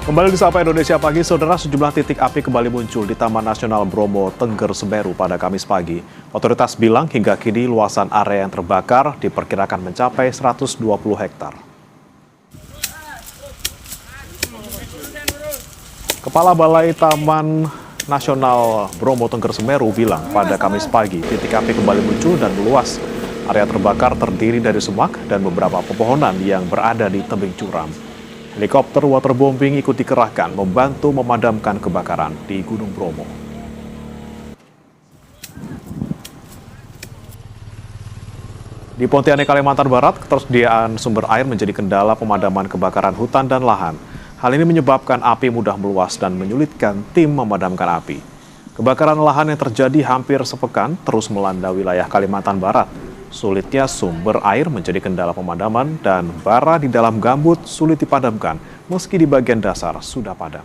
Kembali di Sapa Indonesia Pagi, saudara, sejumlah titik api kembali muncul di Taman Nasional Bromo Tengger Semeru pada Kamis pagi. Otoritas bilang hingga kini luasan area yang terbakar diperkirakan mencapai 120 hektar. Kepala Balai Taman Nasional Bromo Tengger Semeru bilang pada Kamis pagi titik api kembali muncul dan meluas. Area terbakar terdiri dari semak dan beberapa pepohonan yang berada di tebing curam. Helikopter waterbombing ikut dikerahkan membantu memadamkan kebakaran di Gunung Bromo. Di Pontianak, Kalimantan Barat, ketersediaan sumber air menjadi kendala pemadaman kebakaran hutan dan lahan. Hal ini menyebabkan api mudah meluas dan menyulitkan tim memadamkan api. Kebakaran lahan yang terjadi hampir sepekan terus melanda wilayah Kalimantan Barat. Sulitnya sumber air menjadi kendala pemadaman dan bara di dalam gambut sulit dipadamkan meski di bagian dasar sudah padam.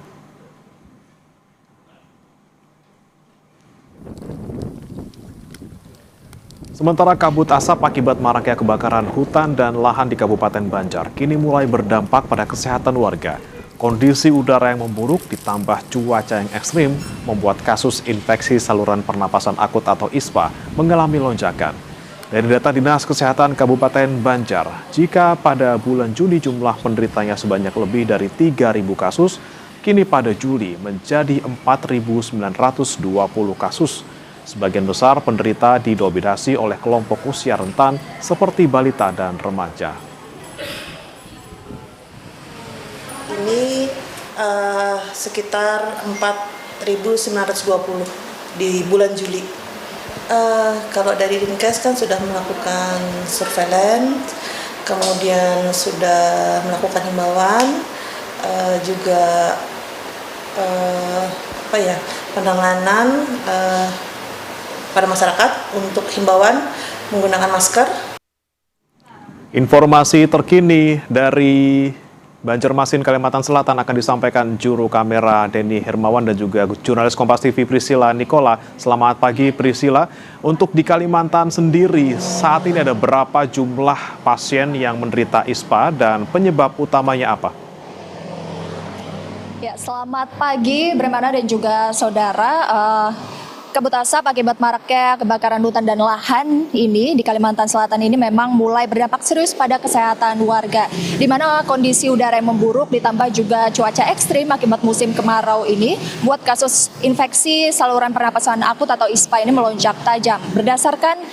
Sementara kabut asap akibat maraknya kebakaran hutan dan lahan di Kabupaten Banjar kini mulai berdampak pada kesehatan warga. Kondisi udara yang memburuk ditambah cuaca yang ekstrim membuat kasus infeksi saluran pernapasan akut atau ISPA mengalami lonjakan. Dari data Dinas Kesehatan Kabupaten Banjar, jika pada bulan Juni jumlah penderitanya sebanyak lebih dari 3.000 kasus, kini pada Juli menjadi 4.920 kasus. Sebagian besar penderita didominasi oleh kelompok usia rentan seperti balita dan remaja. Ini sekitar 4.920 di bulan Juli. Kalau dari Dinkes kan sudah melakukan surveillance, kemudian sudah melakukan himbauan, juga penanganan pada masyarakat untuk himbauan menggunakan masker. Informasi terkini dari Banjarmasin, Kalimantan Selatan akan disampaikan juru kamera Denny Hermawan dan juga jurnalis Kompas TV Priscilla Nicola. Selamat pagi Priscilla. Untuk di Kalimantan sendiri, saat ini ada berapa jumlah pasien yang menderita ISPA dan penyebab utamanya apa? Ya, selamat pagi Bremana dan juga saudara. Kabut asap akibat maraknya kebakaran hutan dan lahan ini di Kalimantan Selatan ini memang mulai berdampak serius pada kesehatan warga. Di mana kondisi udara yang memburuk ditambah juga cuaca ekstrim akibat musim kemarau ini buat kasus infeksi saluran pernapasan akut atau ISPA ini melonjak tajam. Berdasarkan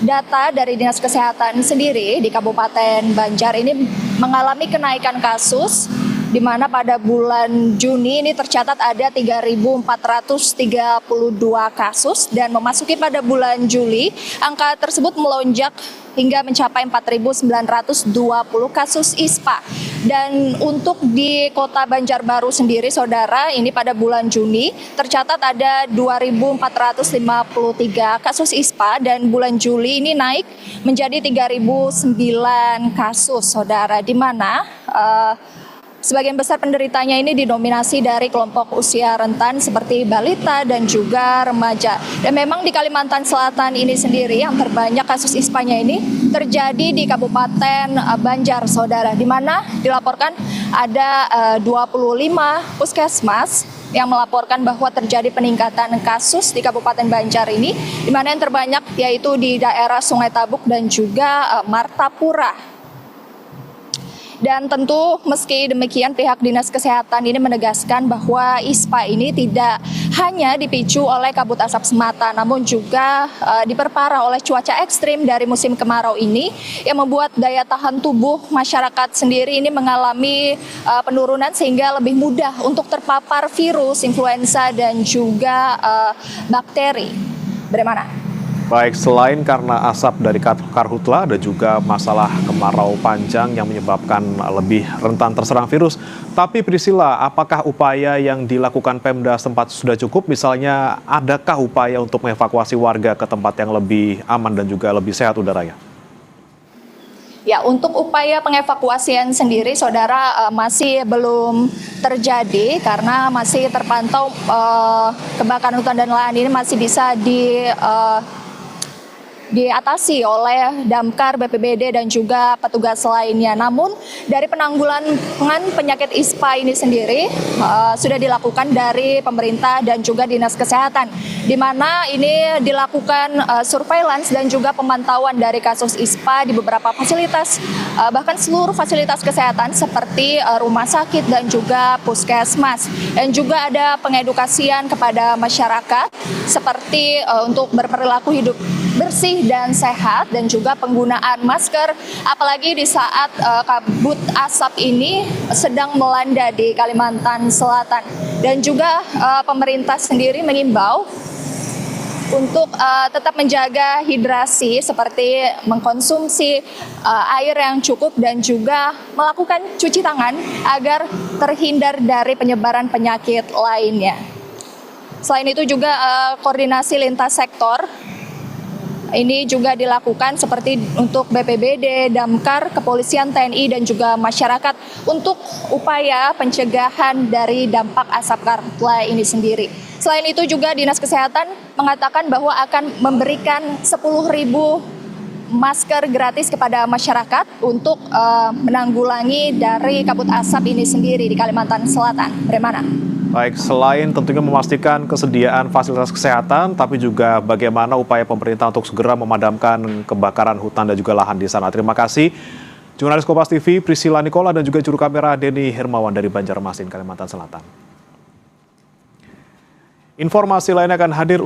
data dari Dinas Kesehatan sendiri di Kabupaten Banjar ini mengalami kenaikan kasus, di mana pada bulan Juni ini tercatat ada 3.432 kasus dan memasuki pada bulan Juli angka tersebut melonjak hingga mencapai 4.920 kasus ISPA. Dan untuk di Kota Banjarbaru sendiri, saudara, ini pada bulan Juni tercatat ada 2.453 kasus ISPA dan bulan Juli ini naik menjadi 3.009 kasus, saudara, di mana sebagian besar penderitanya ini didominasi dari kelompok usia rentan seperti balita dan juga remaja. Dan memang di Kalimantan Selatan ini sendiri yang terbanyak kasus ISPA-nya ini terjadi di Kabupaten Banjar, saudara, di mana dilaporkan ada 25 puskesmas yang melaporkan bahwa terjadi peningkatan kasus di Kabupaten Banjar ini, di mana yang terbanyak yaitu di daerah Sungai Tabuk dan juga Martapura. Dan tentu meski demikian pihak Dinas Kesehatan ini menegaskan bahwa ISPA ini tidak hanya dipicu oleh kabut asap semata, namun juga diperparah oleh cuaca ekstrim dari musim kemarau ini yang membuat daya tahan tubuh masyarakat sendiri ini mengalami penurunan sehingga lebih mudah untuk terpapar virus, influenza dan juga bakteri. Bagaimana? Baik, selain karena asap dari karhutla, ada juga masalah kemarau panjang yang menyebabkan lebih rentan terserang virus. Tapi Priscilla, apakah upaya yang dilakukan Pemda setempat sudah cukup? Misalnya, adakah upaya untuk mengevakuasi warga ke tempat yang lebih aman dan juga lebih sehat udaranya? Ya, untuk upaya pengevakuasian sendiri, saudara, masih belum terjadi karena masih terpantau kebakaran hutan dan lahan ini masih bisa diatasi oleh Damkar, BPBD, dan juga petugas lainnya. Namun dari penanggulangan penyakit ISPA ini sendiri sudah dilakukan dari pemerintah dan juga Dinas Kesehatan, di mana ini dilakukan surveillance dan juga pemantauan dari kasus ISPA di beberapa fasilitas, bahkan seluruh fasilitas kesehatan seperti rumah sakit dan juga puskesmas. Dan juga ada pengedukasian kepada masyarakat seperti untuk berperilaku hidup bersih dan sehat, dan juga penggunaan masker, apalagi di saat kabut asap ini sedang melanda di Kalimantan Selatan. Dan juga pemerintah sendiri mengimbau untuk tetap menjaga hidrasi seperti mengkonsumsi air yang cukup dan juga melakukan cuci tangan agar terhindar dari penyebaran penyakit lainnya. Selain itu juga koordinasi lintas sektor ini juga dilakukan seperti untuk BPBD, Damkar, Kepolisian, TNI, dan juga masyarakat untuk upaya pencegahan dari dampak asap karhutla ini sendiri. Selain itu juga Dinas Kesehatan mengatakan bahwa akan memberikan 10.000 masker gratis kepada masyarakat untuk menanggulangi dari kabut asap ini sendiri di Kalimantan Selatan. Bagaimana? Baik, selain tentunya memastikan kesediaan fasilitas kesehatan, tapi juga bagaimana upaya pemerintah untuk segera memadamkan kebakaran hutan dan juga lahan di sana. Terima kasih, jurnalis Kompas TV Priscilla Nicola dan juga juru kamera Denny Hermawan dari Banjarmasin, Kalimantan Selatan. Informasi lain akan hadir